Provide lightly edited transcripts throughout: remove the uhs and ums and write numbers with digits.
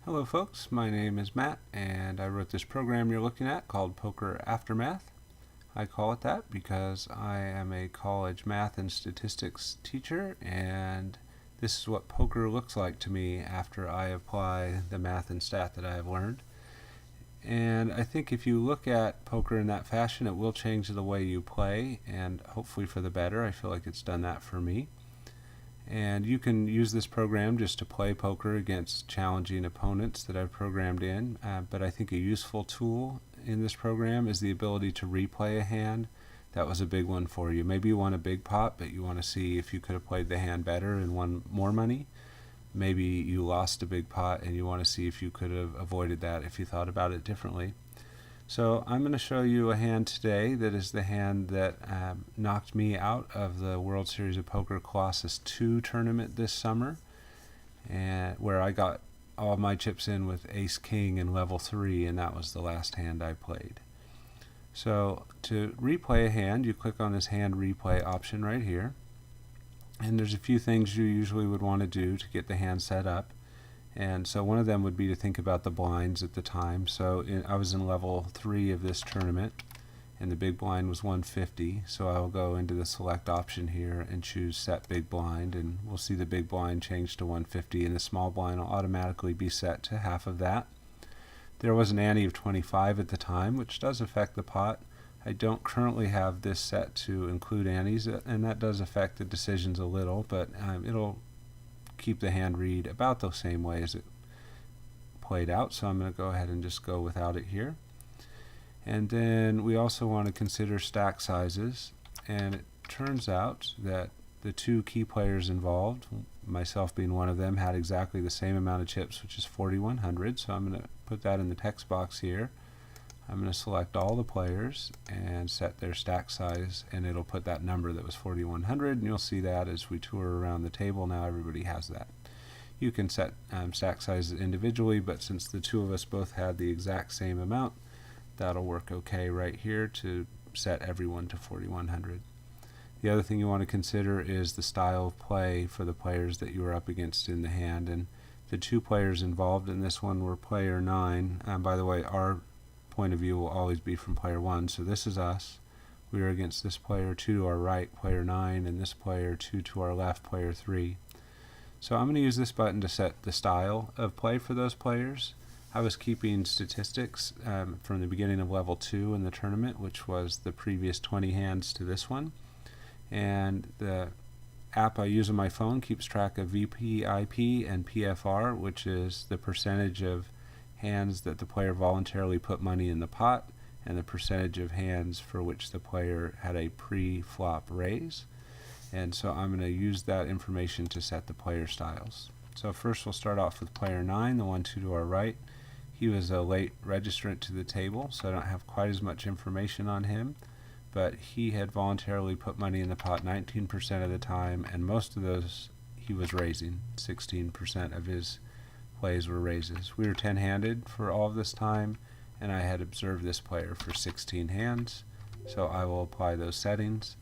Hello folks, my name is Matt and I wrote this program you're looking at called Poker Aftermath. I call it that because I am a college math and statistics teacher, and this is what poker looks like to me after I apply the math and stat that I have learned. And I think if you look at poker in that fashion, it will change the way you play, and hopefully for the better. I feel like it's done that for me. And you can use this program just to play poker against challenging opponents that I've programmed in. But I think a useful tool in this program is the ability to replay a hand. That was a big one for you. Maybe you won a big pot, but you want to see if you could have played the hand better and won more money. Maybe you lost a big pot and you want to see if you could have avoided that if you thought about it differently. So I'm going to show you a hand today that is the hand that knocked me out of the World Series of Poker Colossus 2 tournament this summer, and where I got all my chips in with Ace King in level 3, and that was the last hand I played. So to replay a hand, you click on this hand replay option right here, and there's a few things you usually would want to do to get the hand set up. And so one of them would be to think about the blinds at the time. So I was in level 3 of this tournament, and the big blind was 150. So I'll go into the select option here and choose set big blind, and we'll see the big blind change to 150, and the small blind will automatically be set to half of that. There was an ante of 25 at the time, which does affect the pot. I don't currently have this set to include antes, and that does affect the decisions a little, but it'll keep the hand read about the same way as it played out, so I'm going to go ahead and just go without it here. And then we also want to consider stack sizes, and it turns out that the two key players involved, myself being one of them, had exactly the same amount of chips, which is 4,100. So I'm going to put that in the text box here. I'm going to select all the players and set their stack size, and it'll put that number that was 4,100, and you'll see that as we tour around the table. Now everybody has that. You can set stack sizes individually, but since the two of us both had the exact same amount, that'll work okay right here to set everyone to 4,100. The other thing you want to consider is the style of play for the players that you are up against in the hand, and the two players involved in this one were player 9. By the way, our point of view will always be from player 1, so this is us. We are against this player 2 to our right, player 9, and this player 2 to our left, player 3. So I'm going to use this button to set the style of play for those players. I was keeping statistics from the beginning of level 2 in the tournament, which was the previous 20 hands to this one, and the app I use on my phone keeps track of VPIP and PFR, which is the percentage of hands that the player voluntarily put money in the pot, and the percentage of hands for which the player had a pre-flop raise. And so I'm going to use that information to set the player styles. So first we'll start off with player 9, the 1-2 to our right. He was a late registrant to the table, so I don't have quite as much information on him, but he had voluntarily put money in the pot 19% of the time, and most of those he was raising. 16% of his plays were raises. We were 10-handed for all of this time, and I had observed this player for 16 hands, so I will apply those settings.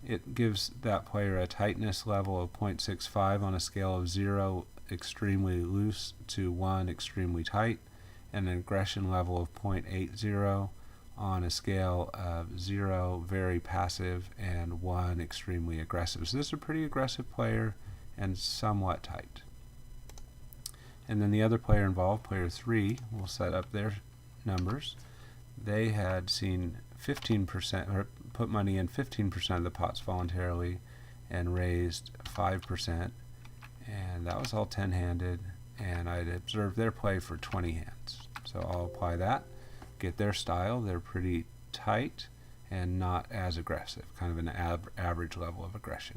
It gives that player a tightness level of 0.65 on a scale of 0 extremely loose to 1 extremely tight, and an aggression level of 0.80 on a scale of 0 very passive and 1 extremely aggressive. So this is a pretty aggressive player and somewhat tight. And then the other player involved, player 3, will set up their numbers. They had seen 15%, or put money in 15% of the pots voluntarily and raised 5%, and that was all 10-handed, and I'd observed their play for 20 hands. So I'll apply that, get their style. They're pretty tight and not as aggressive, kind of an average level of aggression.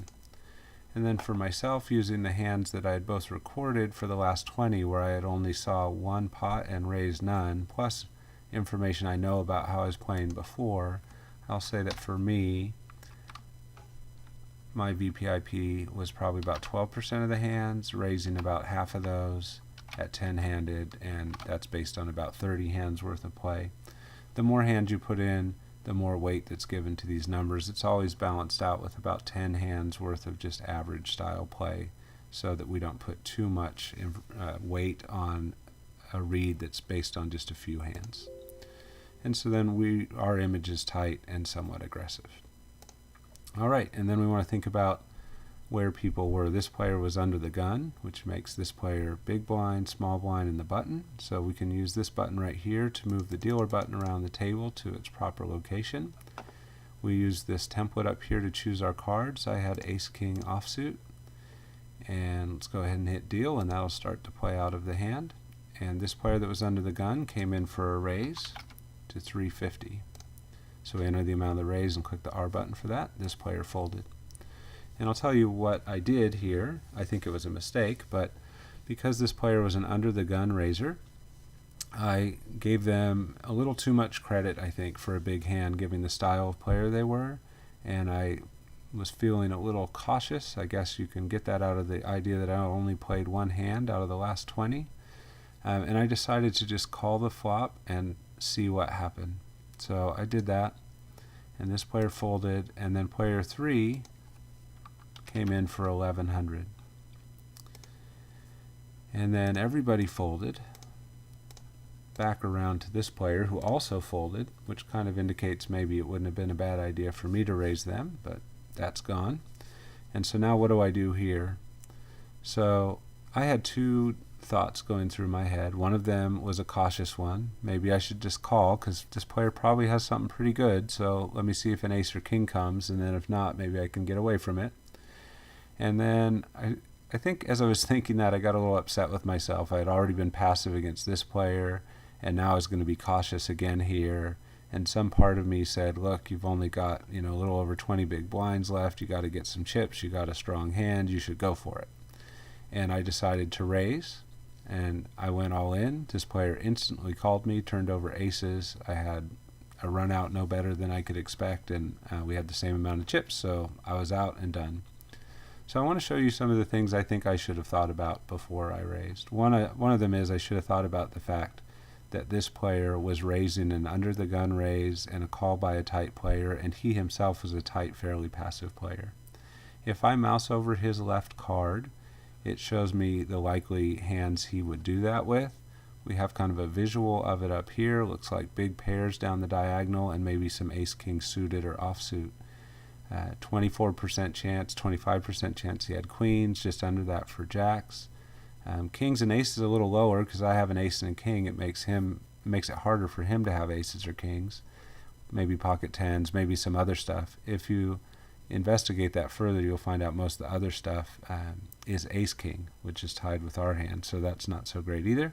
And then for myself, using the hands that I had both recorded for the last 20, where I had only saw one pot and raised none, plus information I know about how I was playing before, I'll say that for me, my VPIP was probably about 12% of the hands, raising about half of those at 10-handed, and that's based on about 30 hands worth of play. The more hands you put in, the more weight that's given to these numbers. It's always balanced out with about 10 hands worth of just average style play, so that we don't put too much weight on a read that's based on just a few hands. And so then our image is tight and somewhat aggressive. All right, and then we want to think about where people were. This player was under the gun, which makes this player big blind, small blind, and the button. So we can use this button right here to move the dealer button around the table to its proper location. We use this template up here to choose our cards. I had Ace King offsuit. And let's go ahead and hit deal, and that'll start to play out of the hand. And this player that was under the gun came in for a raise to 350. So we enter the amount of the raise and click the R button for that. This player folded. And I'll tell you what I did here. I think it was a mistake, but because this player was an under the gun raiser, I gave them a little too much credit, I think, for a big hand, given the style of player they were. And I was feeling a little cautious. I guess you can get that out of the idea that I only played one hand out of the last 20. And I decided to just call the flop and see what happened. So I did that, and this player folded, and then player 3 came in for 1100. And then everybody folded back around to this player who also folded, which kind of indicates maybe it wouldn't have been a bad idea for me to raise them, but that's gone. And so now what do I do here? So I had two thoughts going through my head. One of them was a cautious one. Maybe I should just call because this player probably has something pretty good, so let me see if an ace or king comes, and then if not, maybe I can get away from it. And then I think as I was thinking that, I got a little upset with myself. I had already been passive against this player, and now I was going to be cautious again here. And some part of me said, look, you've only got a little over 20 big blinds left. You got to get some chips. You got a strong hand. You should go for it. And I decided to raise, and I went all in. This player instantly called me, turned over aces. I had a run out no better than I could expect, and we had the same amount of chips, so I was out and done. So I want to show you some of the things I think I should have thought about before I raised. One of them is I should have thought about the fact that this player was raising an under the gun raise and a call by a tight player, and he himself was a tight, fairly passive player. If I mouse over his left card, it shows me the likely hands he would do that with. We have kind of a visual of it up here. Looks like big pairs down the diagonal and maybe some ace-king suited or offsuit. 24% chance, 25% chance he had queens, just under that for jacks. Kings and aces a little lower because I have an ace and a king. It makes it harder for him to have aces or kings. Maybe pocket tens, maybe some other stuff. If you investigate that further, you'll find out most of the other stuff is ace-king, which is tied with our hand, so that's not so great either.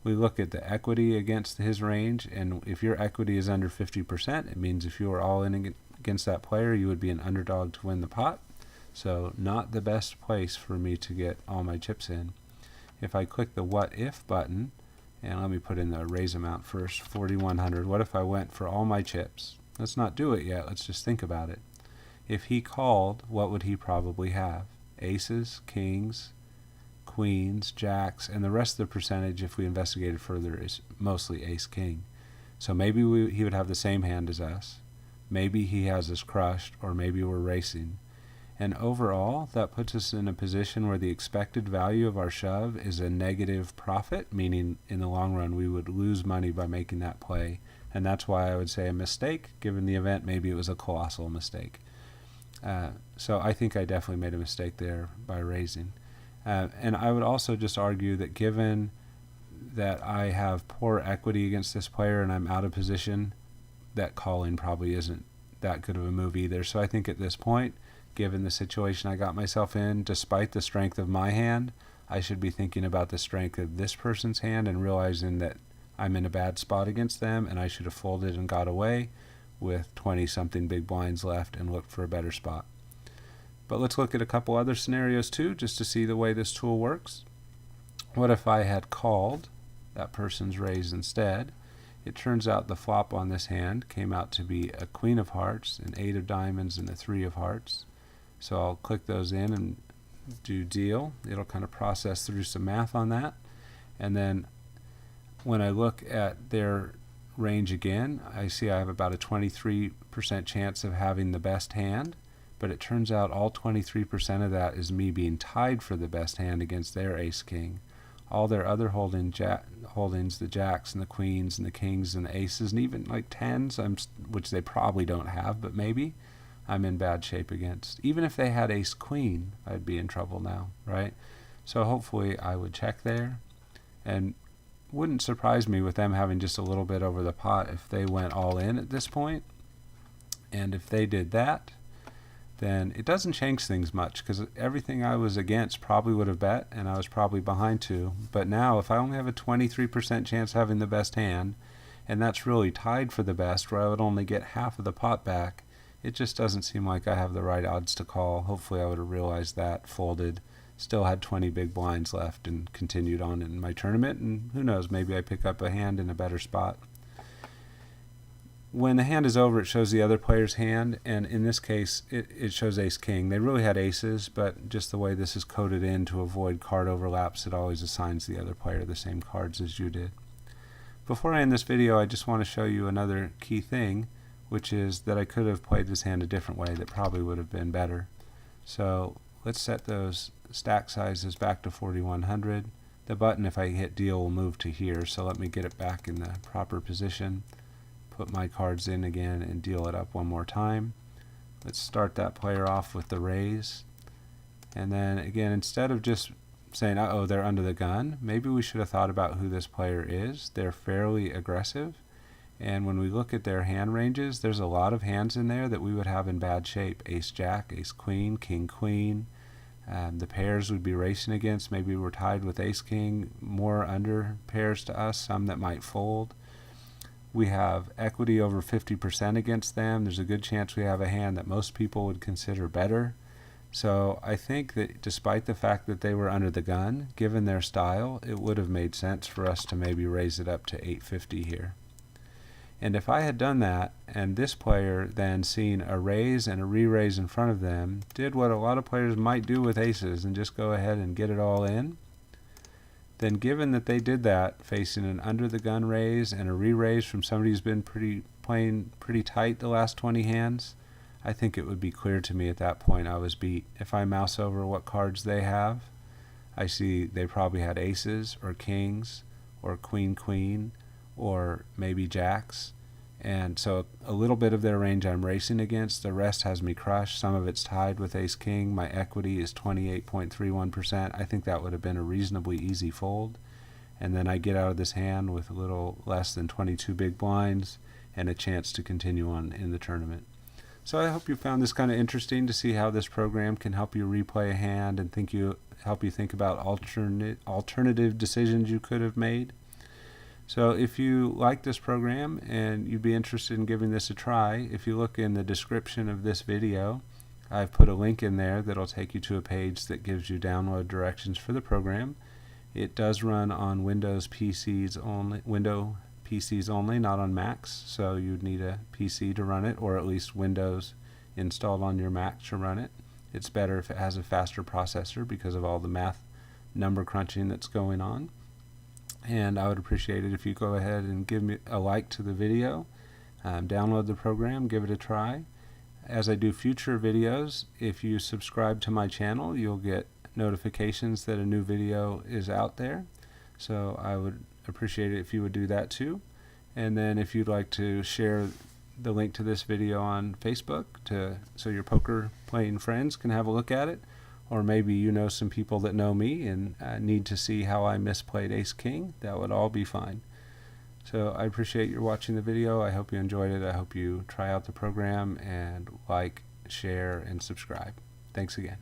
We look at the equity against his range, and if your equity is under 50%, it means if you were all in against that player, you would be an underdog to win the pot. So not the best place for me to get all my chips in. If I click the what if button, and let me put in the raise amount first, 4,100. What if I went for all my chips? Let's not do it yet. Let's just think about it. If he called, what would he probably have? Aces, kings, queens, jacks, and the rest of the percentage, if we investigated further, is mostly ace-king. So maybe he would have the same hand as us. Maybe he has us crushed, or maybe we're racing. And overall, that puts us in a position where the expected value of our shove is a negative profit, meaning in the long run we would lose money by making that play. And that's why I would say a mistake. Given the event, maybe it was a colossal mistake. So I think I definitely made a mistake there by raising. And I would also just argue that given that I have poor equity against this player and I'm out of position, that calling probably isn't that good of a move either. So I think at this point, given the situation I got myself in, despite the strength of my hand, I should be thinking about the strength of this person's hand and realizing that I'm in a bad spot against them and I should have folded and got away with 20-something big blinds left and looked for a better spot. But let's look at a couple other scenarios too, just to see the way this tool works. What if I had called that person's raise instead? It turns out the flop on this hand came out to be a queen of hearts, an 8 of diamonds, and a 3 of hearts. So I'll click those in and do deal. It'll kind of process through some math on that. And then when I look at their range again, I see I have about a 23% chance of having the best hand, but it turns out all 23% of that is me being tied for the best hand against their ace-king. all their other holdings, the jacks and the queens and the kings and the aces and even like tens, which they probably don't have, but maybe, I'm in bad shape against. Even if they had ace queen, I'd be in trouble now, right? So hopefully I would check there, and wouldn't surprise me with them having just a little bit over the pot if they went all in at this point. And if they did that, then it doesn't change things much, because everything I was against probably would have bet, and I was probably behind two. But now, if I only have a 23% chance of having the best hand, and that's really tied for the best, where I would only get half of the pot back, it just doesn't seem like I have the right odds to call. Hopefully I would have realized that, folded, still had 20 big blinds left, and continued on in my tournament, and who knows, maybe I pick up a hand in a better spot. When the hand is over, it shows the other player's hand, and in this case, it shows ace-king. They really had aces, but just the way this is coded in to avoid card overlaps, it always assigns the other player the same cards as you did. Before I end this video, I just want to show you another key thing, which is that I could have played this hand a different way that probably would have been better. So let's set those stack sizes back to 4100. The button, if I hit deal, will move to here, so let me get it back in the proper position. Put my cards in again and deal it up one more time. Let's start that player off with the raise. And then again, instead of just saying, uh-oh, they're under the gun, maybe we should have thought about who this player is. They're fairly aggressive. And when we look at their hand ranges, there's a lot of hands in there that we would have in bad shape. Ace-jack, ace-queen, king-queen. The pairs would be racing against. Maybe we're tied with ace-king, more under pairs to us, some that might fold. We have equity over 50% against them. There's a good chance we have a hand that most people would consider better. So I think that despite the fact that they were under the gun, given their style, it would have made sense for us to maybe raise it up to 850 here. And if I had done that, and this player then seen a raise and a re-raise in front of them, did what a lot of players might do with aces and just go ahead and get it all in, then given that they did that, facing an under the gun raise and a re-raise from somebody who's been playing pretty tight the last 20 hands, I think it would be clear to me at that point I was beat. If I mouse over what cards they have, I see they probably had aces or kings or queen-queen or maybe jacks. And so a little bit of their range I'm racing against. The rest has me crushed. Some of it's tied with ace-king. My equity is 28.31%. I think that would have been a reasonably easy fold. And then I get out of this hand with a little less than 22 big blinds and a chance to continue on in the tournament. So I hope you found this kind of interesting to see how this program can help you replay a hand and help you think about alternative decisions you could have made. So if you like this program and you'd be interested in giving this a try, if you look in the description of this video, I've put a link in there that'll take you to a page that gives you download directions for the program. It does run on Windows PCs only, not on Macs, so you'd need a PC to run it, or at least Windows installed on your Mac to run it. It's better if it has a faster processor because of all the math number crunching that's going on. And I would appreciate it if you go ahead and give me a like to the video, download the program, give it a try. As I do future videos, if you subscribe to my channel, you'll get notifications that a new video is out there. So I would appreciate it if you would do that too. And then if you'd like to share the link to this video on Facebook so your poker playing friends can have a look at it. Or maybe you know some people that know me and need to see how I misplayed ace-king. That would all be fine. So I appreciate your watching the video. I hope you enjoyed it. I hope you try out the program and like, share, and subscribe. Thanks again.